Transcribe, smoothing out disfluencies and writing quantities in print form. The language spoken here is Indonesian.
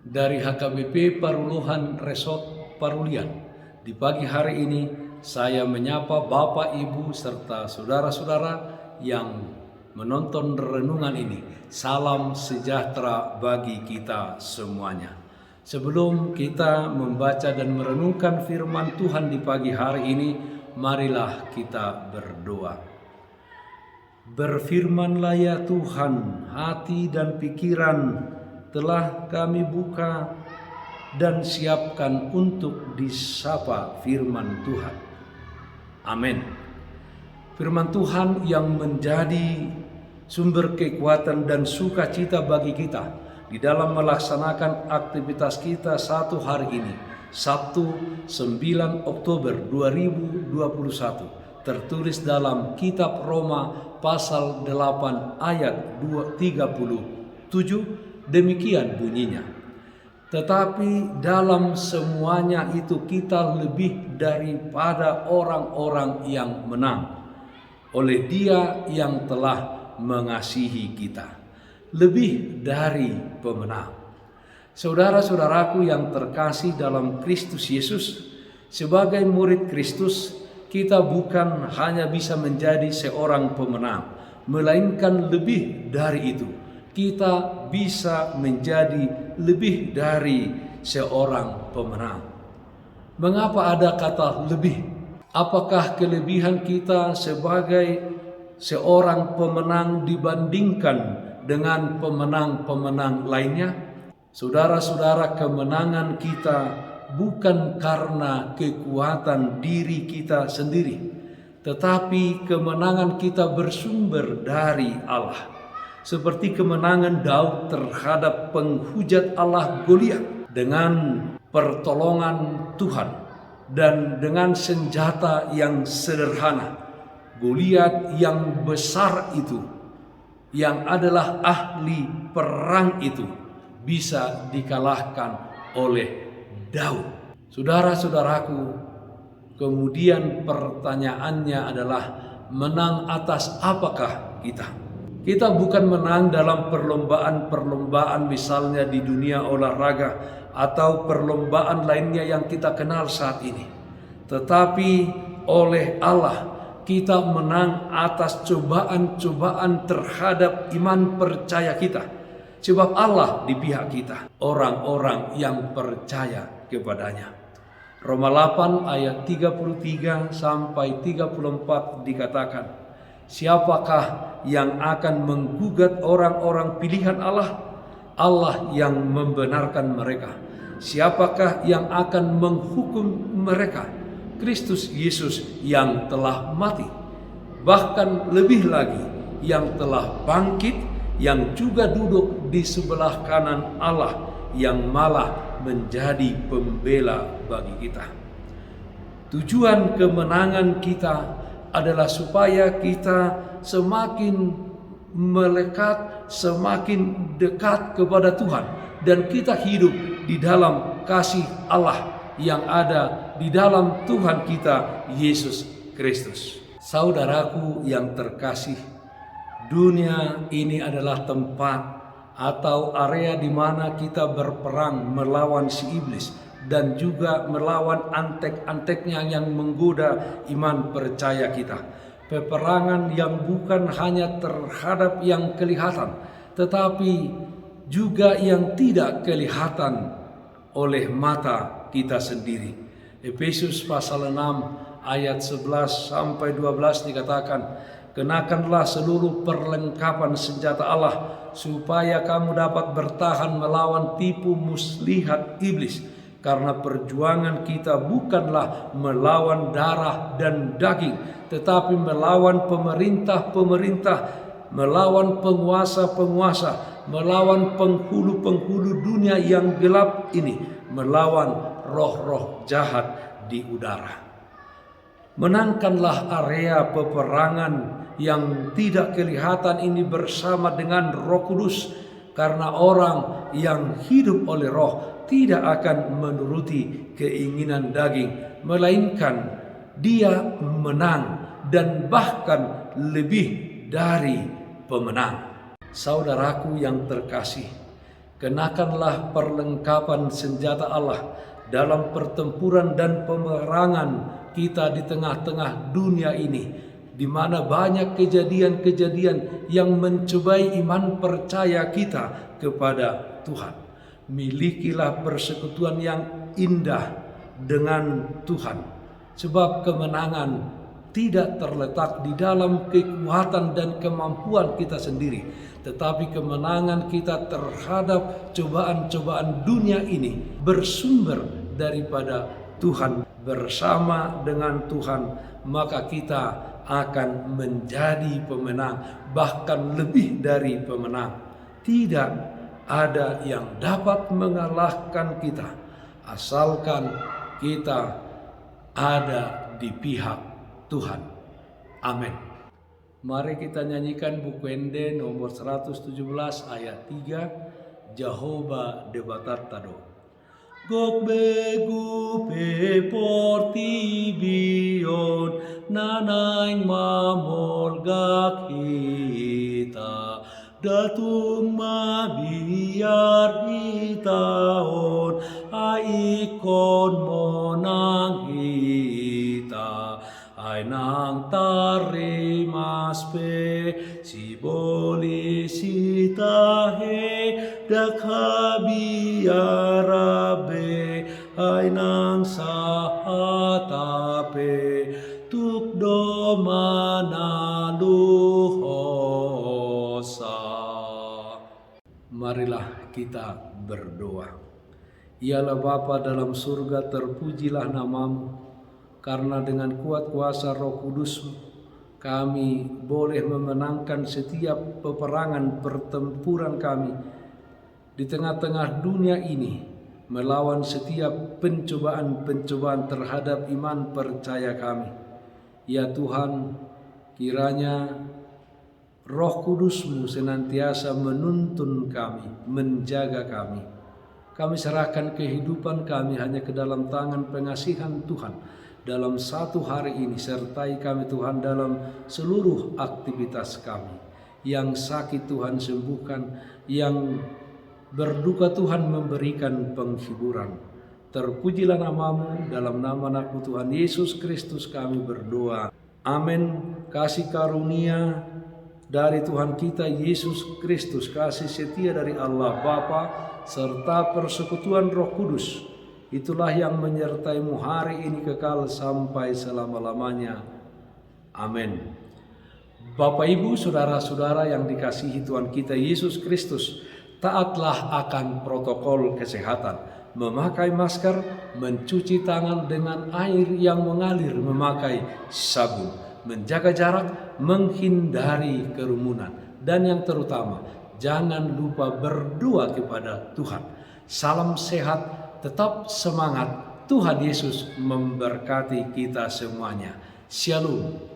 dari HKBP Paruluhan Resort Parulian. Di pagi hari ini saya menyapa Bapak, Ibu, serta saudara-saudara yang menonton renungan ini. Salam sejahtera bagi kita semuanya. Sebelum kita membaca dan merenungkan firman Tuhan di pagi hari ini, marilah kita berdoa. Berfirmanlah ya Tuhan, hati dan pikiran telah kami buka dan siapkan untuk disapa firman Tuhan. Amin. Firman Tuhan yang menjadi sumber kekuatan dan sukacita bagi kita di dalam melaksanakan aktivitas kita satu hari ini, Sabtu 9 Oktober 2021, tertulis dalam kitab Roma pasal 8 ayat 37. Demikian bunyinya. Tetapi dalam semuanya itu kita lebih daripada orang-orang yang menang oleh Dia yang telah mengasihi kita. Lebih dari pemenang. Saudara-saudaraku yang terkasih dalam Kristus Yesus, sebagai murid Kristus, kita bukan hanya bisa menjadi seorang pemenang, melainkan lebih dari itu. Kita bisa menjadi lebih dari seorang pemenang. Mengapa ada kata lebih? Apakah kelebihan kita sebagai seorang pemenang dibandingkan dengan pemenang-pemenang lainnya? Saudara-saudara, kemenangan kita bukan karena kekuatan diri kita sendiri, tetapi kemenangan kita bersumber dari Allah. Seperti kemenangan Daud terhadap penghujat Allah Goliat dengan pertolongan Tuhan dan dengan senjata yang sederhana. Goliat yang besar itu, yang adalah ahli perang itu, bisa dikalahkan oleh Daud. Saudara-saudaraku, kemudian pertanyaannya adalah, menang atas apakah kita? Kita bukan menang dalam perlombaan-perlombaan misalnya di dunia olahraga atau perlombaan lainnya yang kita kenal saat ini. Tetapi oleh Allah kita menang atas cobaan-cobaan terhadap iman percaya kita. Sebab Allah di pihak kita, orang-orang yang percaya kepadanya. Roma 8 ayat 33 sampai 34 dikatakan, siapakah yang akan menggugat orang-orang pilihan Allah? Allah yang membenarkan mereka. Siapakah yang akan menghukum mereka? Kristus Yesus yang telah mati. Bahkan lebih lagi, yang telah bangkit, yang juga duduk di sebelah kanan Allah, yang malah menjadi pembela bagi kita. Tujuan kemenangan kita adalah supaya kita semakin melekat, semakin dekat kepada Tuhan, dan kita hidup di dalam kasih Allah yang ada di dalam Tuhan kita Yesus Kristus. Saudaraku yang terkasih, dunia ini adalah tempat atau area di mana kita berperang melawan si iblis dan juga melawan antek-anteknya yang menggoda iman percaya kita. Peperangan yang bukan hanya terhadap yang kelihatan, tetapi juga yang tidak kelihatan oleh mata kita sendiri. Efesus pasal 6 ayat 11 sampai 12 dikatakan, kenakanlah seluruh perlengkapan senjata Allah supaya kamu dapat bertahan melawan tipu muslihat iblis. Karena perjuangan kita bukanlah melawan darah dan daging, tetapi melawan pemerintah-pemerintah, melawan penguasa-penguasa, melawan penghulu-penghulu dunia yang gelap ini, melawan roh-roh jahat di udara. Menangkanlah area peperangan yang tidak kelihatan ini bersama dengan Roh Kudus, karena orang yang hidup oleh Roh tidak akan menuruti keinginan daging, melainkan dia menang dan bahkan lebih dari pemenang. Saudaraku yang terkasih, Kenakanlah perlengkapan senjata Allah dalam pertempuran dan peperangan kita di tengah-tengah dunia ini, di mana banyak kejadian-kejadian yang mencobai iman percaya kita kepada Tuhan. Milikilah persekutuan yang indah dengan Tuhan, sebab kemenangan tidak terletak di dalam kekuatan dan kemampuan kita sendiri, tetapi kemenangan kita terhadap cobaan-cobaan dunia ini bersumber daripada Tuhan. Bersama dengan Tuhan, maka kita akan menjadi pemenang, bahkan lebih dari pemenang. Tidak ada yang dapat mengalahkan kita, asalkan kita ada di pihak Tuhan. Amin. Mari kita nyanyikan buku Ende nomor 117 ayat 3, Jehovah debatatado. Gok begu pe porti bion nanaing mamol gak kita datung mabiar itaon aikon monang kita ay nang tarimas pe si boli si tahe dakhabiarabe ay nang sahatape tukdo manaluhosa. Marilah kita berdoa. Ialah Bapa dalam surga, terpujilah namamu, karena dengan kuat kuasa Roh Kudus kami boleh memenangkan setiap peperangan pertempuran kami di tengah-tengah dunia ini, melawan setiap pencobaan-pencobaan terhadap iman percaya kami. Ya Tuhan, kiranya Roh Kudus-Mu senantiasa menuntun kami, menjaga kami. Kami serahkan kehidupan kami hanya ke dalam tangan pengasihan Tuhan dalam satu hari ini. Sertai kami Tuhan dalam seluruh aktivitas kami. Yang sakit Tuhan sembuhkan, yang berduka Tuhan memberikan penghiburan. Terpujilah namamu, dalam nama anakmu Tuhan Yesus Kristus kami berdoa. Amin. Kasih karunia dari Tuhan kita Yesus Kristus, kasih setia dari Allah Bapa, serta persekutuan Roh Kudus, itulah yang menyertaimu hari ini kekal sampai selama-lamanya. Amin. Bapak, Ibu, saudara-saudara yang dikasihi Tuhan kita Yesus Kristus, taatlah akan protokol kesehatan. Memakai masker, mencuci tangan dengan air yang mengalir, memakai sabun, menjaga jarak, menghindari kerumunan, dan yang terutama, jangan lupa berdoa kepada Tuhan. Salam sehat. Tetap semangat. Tuhan Yesus memberkati kita semuanya. Shalom.